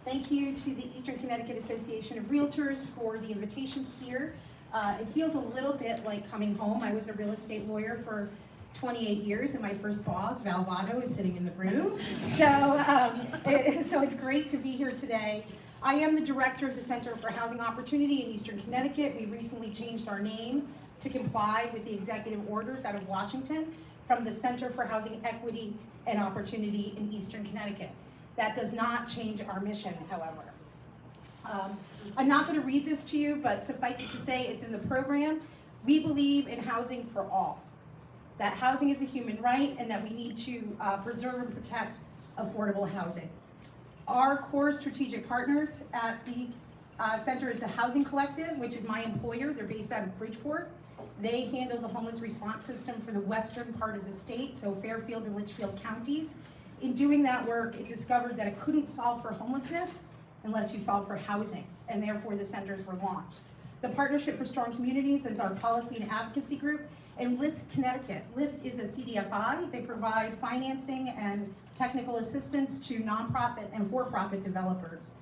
Thank you to the Eastern Connecticut Association of Realtors for the invitation here. It feels a little bit like coming home. I was a real estate lawyer for 28 years, and my first boss, Val Votto, is sitting in the room. So it's great to be here today. I am the director of the Center for Housing Opportunity in Eastern Connecticut. We recently changed our name to comply with the executive orders out of Washington from the Center for Housing Equity and Opportunity in Eastern Connecticut. That does not change our mission, however. I'm not going to read this to you, but suffice it to say it's in the program. We believe in housing for all, that housing is a human right, and that we need to preserve and protect affordable housing. Our core strategic partners at the center is the Housing Collective, which is my employer. They're based out of Bridgeport. They handle the homeless response system for the western part of the state, so Fairfield and Litchfield counties. In doing that work, it discovered that it couldn't solve for homelessness unless you solve for housing, and therefore the centers were launched. The Partnership for Strong Communities is our policy and advocacy group, and LISC Connecticut. LISC is a CDFI. They provide financing and technical assistance to nonprofit and for-profit developers.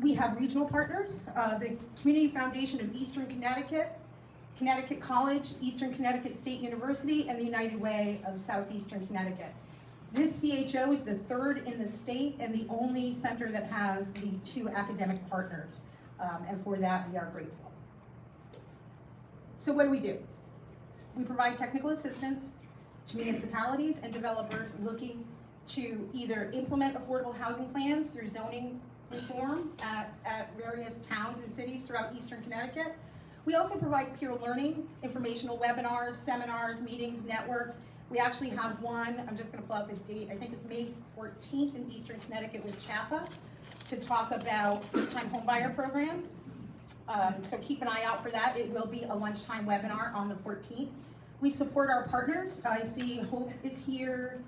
We have regional partners, the Community Foundation of Eastern Connecticut, Connecticut College, Eastern Connecticut State University, and the United Way of Southeastern Connecticut. This CHO is the third in the state and the only center that has the 2 academic partners, and for that we are grateful. So what do? We provide technical assistance to municipalities and developers looking to either implement affordable housing plans through zoning reform at various towns and cities throughout Eastern Connecticut. We also provide peer learning, informational webinars, seminars, meetings, networks. We actually have one, I'm just going to pull out the date, I think it's May 14th in Eastern Connecticut with CHAFA to talk about first-time homebuyer programs. So keep an eye out for that. It will be a lunchtime webinar on the 14th. We support our partners. I see Hope is here,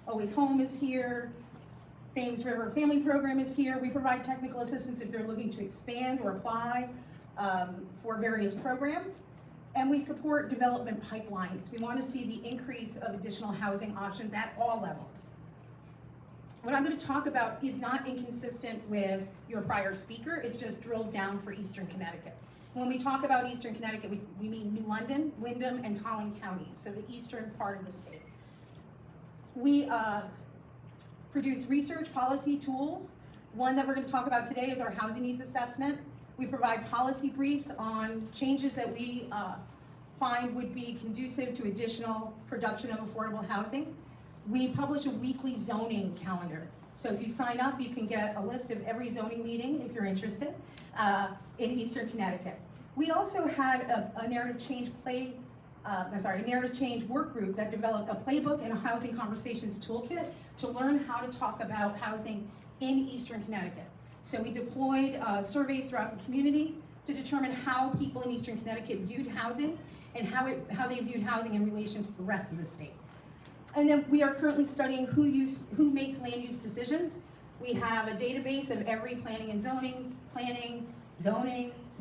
Always Home is here, Thames River Family Program is here. We provide technical assistance if they're looking to expand or apply for various programs. And we support development pipelines. We want to see the increase of additional housing options at all levels. What I'm going to talk about is not inconsistent with your prior speaker. It's just drilled down for Eastern Connecticut. When we talk about Eastern Connecticut, we mean New London, Wyndham, and Tolland counties, so the eastern part of the state. We produce research policy tools. One that we're going to talk about today is our housing needs assessment. We provide policy briefs on changes that we find would be conducive to additional production of affordable housing. We publish a weekly zoning calendar. So if you sign up, you can get a list of every zoning meeting, if you're interested, in Eastern Connecticut. We also had a narrative change work group that developed a playbook and a housing conversations toolkit to learn how to talk about housing in Eastern Connecticut. So we deployed surveys throughout the community to determine how people in Eastern Connecticut viewed housing and how they viewed housing in relation to the rest of the state. And then we are currently studying who makes land use decisions. We have a database of every planning, zoning,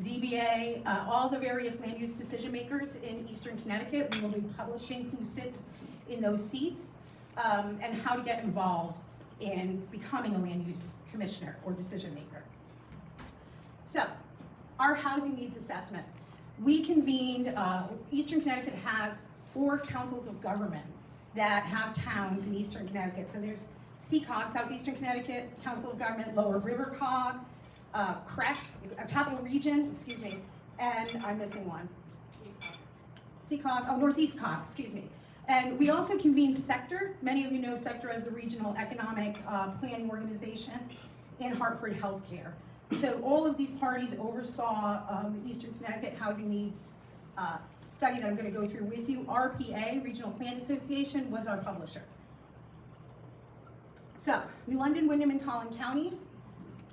ZBA, all the various land use decision makers in Eastern Connecticut. We will be publishing who sits in those seats and how to get involved in becoming a land use commissioner or decision maker. So, our housing needs assessment. We convened, Eastern Connecticut has 4 councils of government that have towns in Eastern Connecticut. So there's CCOG, Southeastern Connecticut Council of Government, Lower River COG, CREC, Capital Region, excuse me, and I'm missing one. CCOG, Northeast COG, excuse me. And we also convened Sector. Many of you know Sector as the regional economic planning organization in Hartford Healthcare. So all of these parties oversaw the Eastern Connecticut Housing Needs study that I'm going to go through with you. RPA, Regional Plan Association, was our publisher. So, New London, Wyndham, and Tolland counties.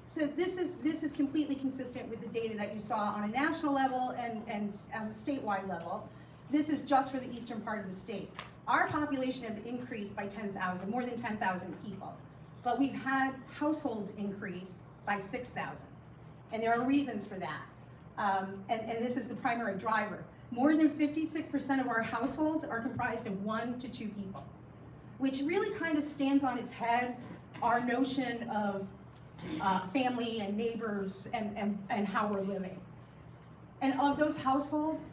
So this is completely consistent with the data that you saw on a national level and on the statewide level. This is just for the eastern part of the state. Our population has increased by 10,000, more than 10,000 people. But we've had households increase by 6,000. And there are reasons for that. And this is the primary driver. More than 56% of our households are comprised of 1 to 2 people, which really kind of stands on its head our notion of family and neighbors and how we're living. And of those households,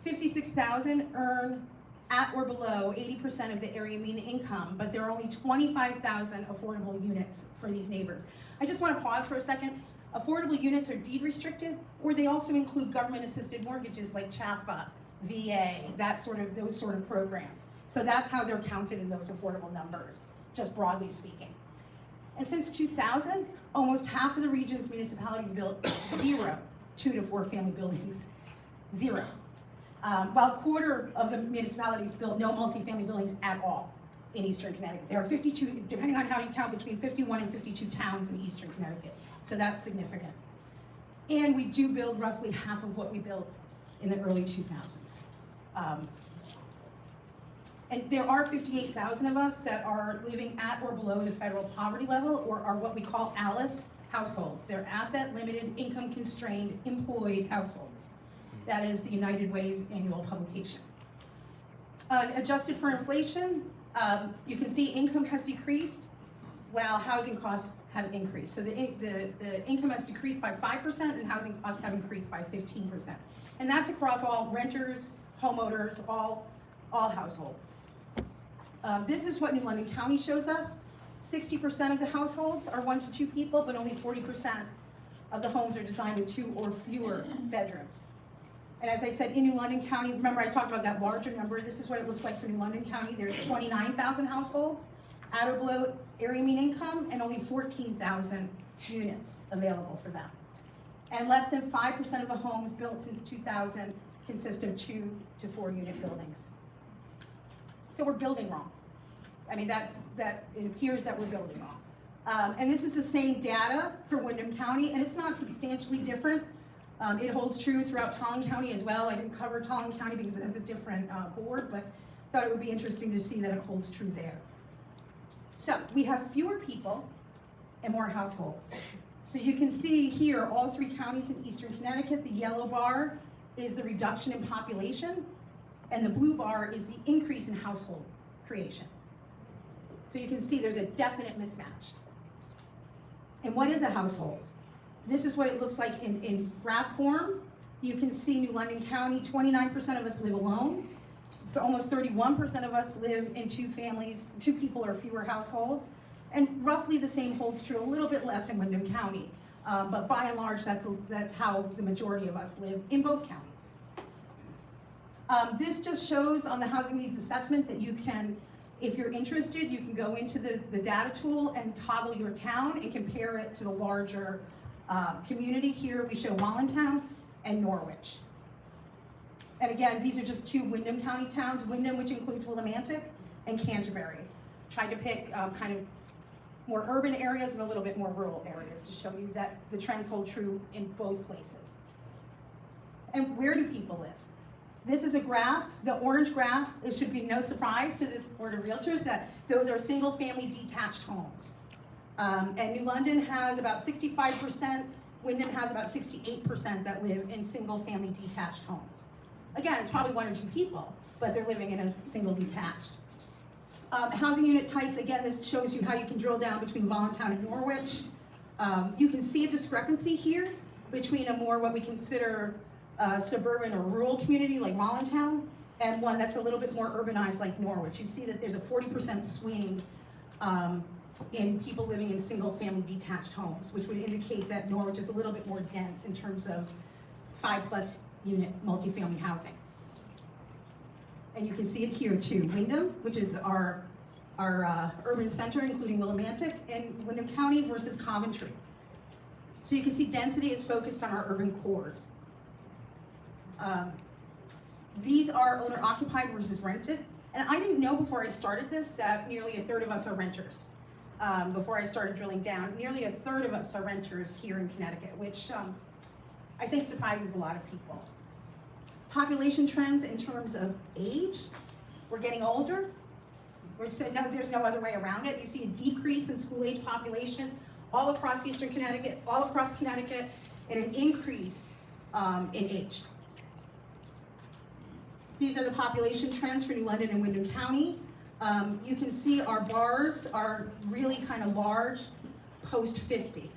56,000 earn at or below 80% of the area mean income, but there are only 25,000 affordable units for these neighbors. I just want to pause for a second. Affordable units are deed restricted, or they also include government assisted mortgages like CHAFA, VA, those sort of programs. So that's how they're counted in those affordable numbers, just broadly speaking. And since 2000, almost half of the region's municipalities built 0 2 to 4 family buildings, 0. While a quarter of the municipalities built no multifamily buildings at all in Eastern Connecticut. There are 52, depending on how you count, between 51 and 52 towns in Eastern Connecticut. So that's significant. And we do build roughly half of what we built in the early 2000s. And there are 58,000 of us that are living at or below the federal poverty level, or are what we call ALICE households. They're asset limited, income constrained, employed households. That is the United Way's annual publication. Adjusted for inflation, you can see income has decreased while housing costs have increased. So the income has decreased by 5% and housing costs have increased by 15%. And that's across all renters, homeowners, all households. This is what New London County shows us. 60% of the households are 1 to 2 people, but only 40% of the homes are designed with 2 or fewer bedrooms. And as I said, in New London County, remember I talked about that larger number, this is what it looks like for New London County. There's 29,000 households at or below area mean income, and only 14,000 units available for them. And less than 5% of the homes built since 2000 consist of 2 to 4 unit buildings. So we're building wrong. I mean, it appears that we're building wrong. And this is the same data for Windham County, and it's not substantially different. It holds true throughout Tallinn County as well. I didn't cover Tallinn County because it has a different board, but thought it would be interesting to see that it holds true there. So we have fewer people and more households. So you can see here all 3 counties in Eastern Connecticut. The yellow bar is the reduction in population, and the blue bar is the increase in household creation. So you can see there's a definite mismatch. And what is a household? This is what it looks like in graph form. You can see New London County, 29% of us live alone. Almost 31% of us live in 2 families, 2 people or fewer households. And roughly the same holds true, a little bit less in Windham County. But by and large, that's how the majority of us live in both counties. This just shows on the housing needs assessment that you can, if you're interested, you can go into the data tool and toggle your town and compare it to the larger community. Here we show Wallentown and Norwich. And again, these are just 2 Windham County towns, Windham, which includes Willimantic, and Canterbury. Tried to pick kind of more urban areas and a little bit more rural areas to show you that the trends hold true in both places. And where do people live? This is a graph, the orange graph. It should be no surprise to this board of realtors that those are single family detached homes. And New London has about 65%, Windham has about 68% that live in single family detached homes. Again, it's probably 1 or 2 people, but they're living in a single detached. Housing unit types, again, this shows you how you can drill down between Wallentown and Norwich. You can see a discrepancy here between a more what we consider suburban or rural community like Wallentown and one that's a little bit more urbanized like Norwich. You see that there's a 40% swing in people living in single family detached homes, which would indicate that Norwich is a little bit more dense in terms of 5+ unit multifamily housing. And you can see it here too. Windham, which is our urban center, including Willimantic, and Windham County versus Coventry. So you can see density is focused on our urban cores. These are owner occupied versus rented. And I didn't know before I started this that nearly 1/3 of us are renters. Before I started drilling down, nearly 1/3 of us are renters here in Connecticut, which I think surprises a lot of people. Population trends in terms of age, we're getting older. There's no other way around it. You see a decrease in school age population all across Eastern Connecticut, all across Connecticut, and an increase in age. These are the population trends for New London and Windham County. You can see our bars are really kind of large post 50,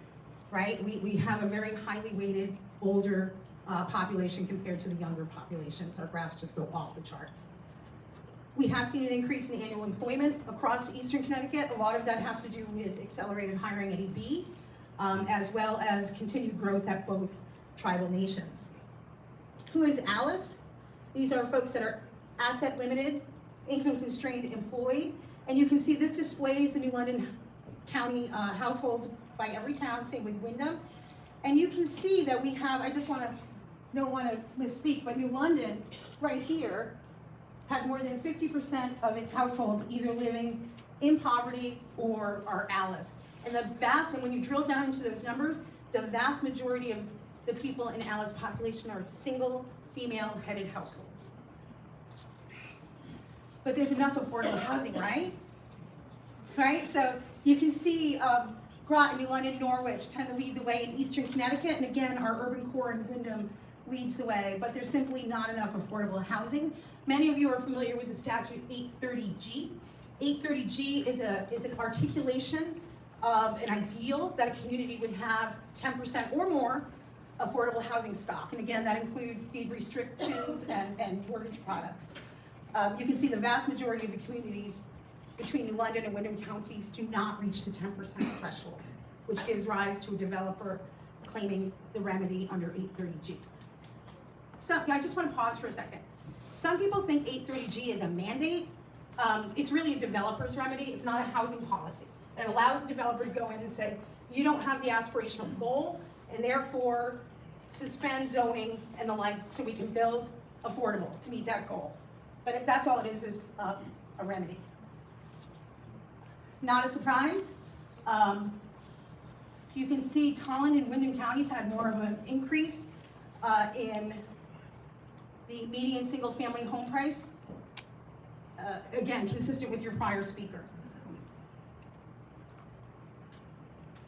right? We have a very highly weighted older population compared to the younger populations. Our graphs just go off the charts. We have seen an increase in annual employment across Eastern Connecticut. A lot of that has to do with accelerated hiring at EB, as well as continued growth at both tribal nations. Who is ALICE? These are folks that are asset limited, income constrained, employed, and you can see this displays the New London County households by every town, same with Wyndham. And you can see that we have, I just don't want to misspeak, but New London, right here, has more than 50% of its households either living in poverty or are ALICE. And and when you drill down into those numbers, the vast majority of the people in ALICE population are single female-headed households. But there's enough affordable housing, right? Right, so you can see Groton, New London, Norwich tend to lead the way in Eastern Connecticut, and again, our urban core in Wyndham leads the way, but there's simply not enough affordable housing. Many of you are familiar with the statute 830G. 830G is an articulation of an ideal that a community would have 10% or more affordable housing stock. And again, that includes deed restrictions and mortgage products. You can see the vast majority of the communities between New London and Wyndham counties do not reach the 10% threshold, which gives rise to a developer claiming the remedy under 830G. So I just want to pause for a second. Some people think 830G is a mandate. It's really a developer's remedy. It's not a housing policy. It allows a developer to go in and say, you don't have the aspirational goal, and therefore suspend zoning and the like so we can build affordable to meet that goal. But if that's all it is a remedy. Not a surprise. You can see Tolland and Wyndham counties had more of an increase in the median single-family home price. Again, consistent with your prior speaker.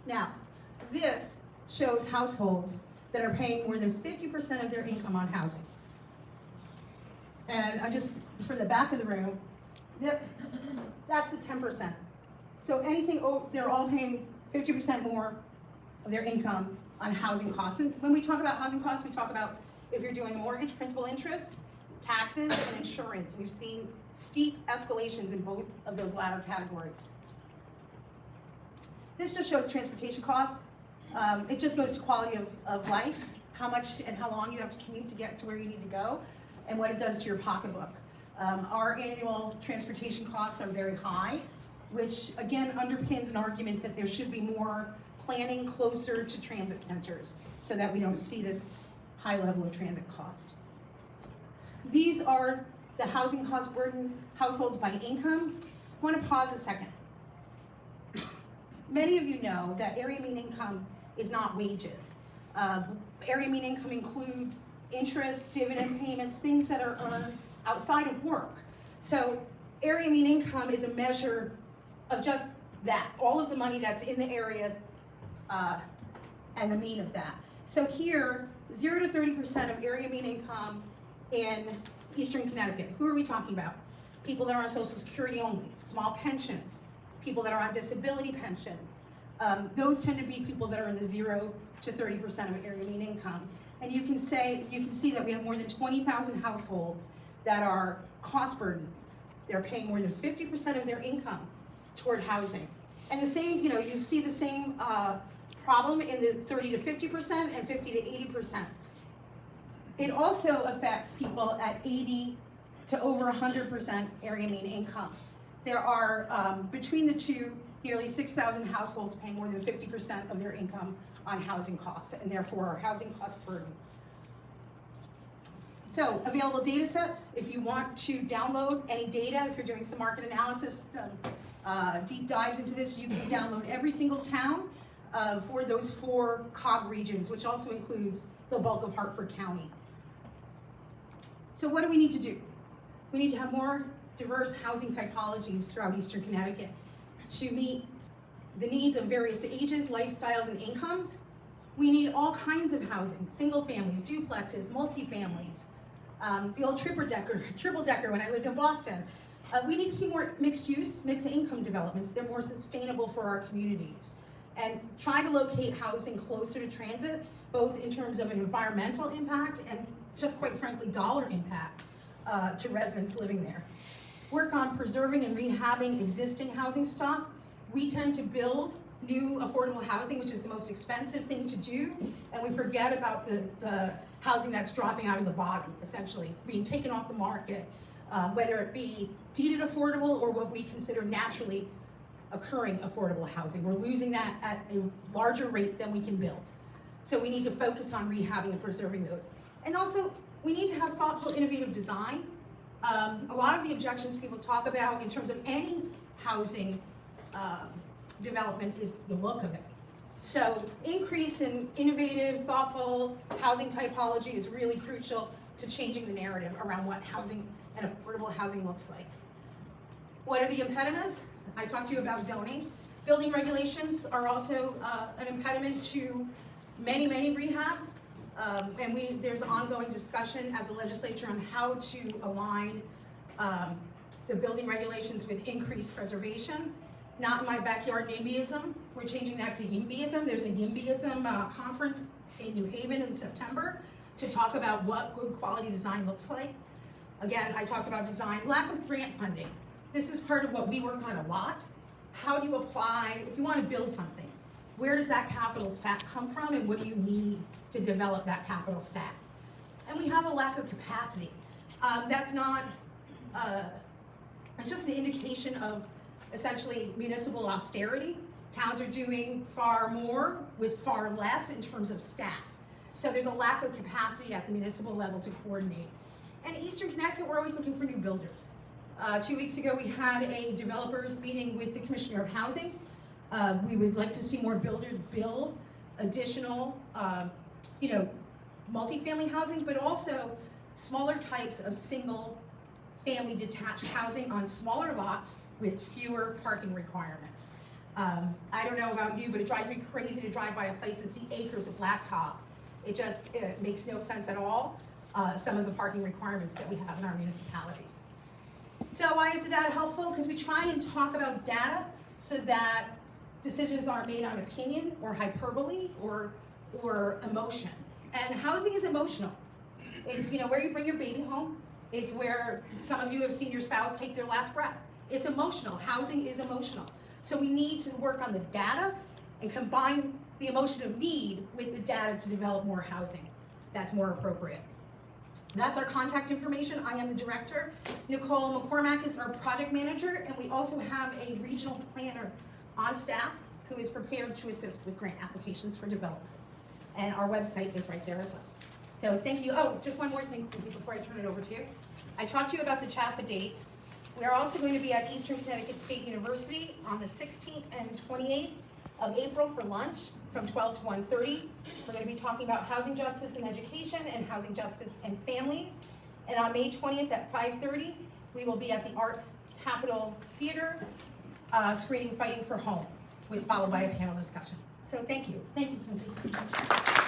Now, this shows households that are paying more than 50% of their income on housing. And I just, for the back of the room, that's the 10%. So anything, they're all paying 50% more of their income on housing costs. And when we talk about housing costs, we talk about if you're doing mortgage, principal interest, taxes, and insurance. We've seen steep escalations in both of those latter categories. This just shows transportation costs. It just goes to quality of life, how much and how long you have to commute to get to where you need to go, and what it does to your pocketbook. Our annual transportation costs are very high, which again underpins an argument that there should be more planning closer to transit centers so that we don't see this high level of transit cost. These are the housing cost burden households by income. I want to pause a second. Many of you know that area mean income is not wages. Area mean income includes interest, dividend payments, things that are earned outside of work. So area mean income is a measure of just that, all of the money that's in the area and the mean of that. So here, 0 to 30% of area mean income in Eastern Connecticut. Who are we talking about? People that are on Social Security only, small pensions, people that are on disability pensions. Those tend to be people that are in the 0 to 30% of area mean income. And you can see that we have more than 20,000 households that are cost burdened. They're paying more than 50% of their income toward housing. And the same, you see the same problem in the 30 to 50% and 50 to 80%. It also affects people at 80 to over 100% area mean income. There are, between the two, nearly 6,000 households paying more than 50% of their income on housing costs, and therefore our housing cost burden. So, available data sets, if you want to download any data, if you're doing some market analysis, deep dives into this, you can download every single town for those 4 COG regions, which also includes the bulk of Hartford County. So what do we need to do? We need to have more diverse housing typologies throughout Eastern Connecticut to meet the needs of various ages, lifestyles, and incomes. We need all kinds of housing, single families, duplexes, multifamilies, the old triple decker when I lived in Boston. We need to see more mixed use, mixed income developments. They're more sustainable for our communities. And trying to locate housing closer to transit, both in terms of an environmental impact and just quite frankly, dollar impact to residents living there. Work on preserving and rehabbing existing housing stock. We tend to build new affordable housing, which is the most expensive thing to do, and we forget about the housing that's dropping out of the bottom, essentially, being taken off the market, whether it be deeded affordable or what we consider naturally occurring affordable housing. We're losing that at a larger rate than we can build. So we need to focus on rehabbing and preserving those. And also, we need to have thoughtful, innovative design. A lot of the objections people talk about in terms of any housing development is the look of it. So increase in innovative, thoughtful housing typology is really crucial to changing the narrative around what housing and affordable housing looks like. What are the impediments? I talked to you about zoning. Building regulations are also an impediment to many rehabs. And there's ongoing discussion at the legislature on how to align the building regulations with increased preservation. Not in my backyard NIMBYism. We're changing that to YIMBYism. There's a YIMBYism conference in New Haven in September to talk about what good quality design looks like. Again, I talked about design. Lack of grant funding. This is part of what we work on a lot. How do you apply, if you want to build something, where does that capital stack come from and what do you need to develop that capital stack? And we have a lack of capacity. That's not, it's just an indication of essentially municipal austerity. Towns are doing far more with far less in terms of staff. So there's a lack of capacity at the municipal level to coordinate. And Eastern Connecticut, we're always looking for new builders. 2 weeks ago, we had a developers meeting with the Commissioner of Housing. We would like to see more builders build additional, multifamily housing, but also smaller types of single family detached housing on smaller lots with fewer parking requirements. I don't know about you, but it drives me crazy to drive by a place and see acres of blacktop. It makes no sense at all, some of the parking requirements that we have in our municipalities. So why is the data helpful? Because we try and talk about data so that decisions aren't made on opinion or hyperbole or emotion. And housing is emotional. It's where you bring your baby home. It's where some of you have seen your spouse take their last breath. It's emotional. Housing is emotional. So we need to work on the data and combine the emotion of need with the data to develop more housing that's more appropriate. That's our contact information. I am the director. Nicole McCormack is our project manager, and we also have a regional planner on staff who is prepared to assist with grant applications for development. And our website is right there as well. So thank you. Oh, just one more thing, Quincy, before I turn it over to you. I talked to you about the CHAFA dates. We are also going to be at Eastern Connecticut State University on the 16th and 28th of April for lunch from 12 to 1:30. We're going to be talking about housing justice and education and housing justice and families. And on May 20th at 5:30, we will be at the Arts Capitol Theater screening Fighting for Home, followed by a panel discussion. So thank you. Thank you, Quincy.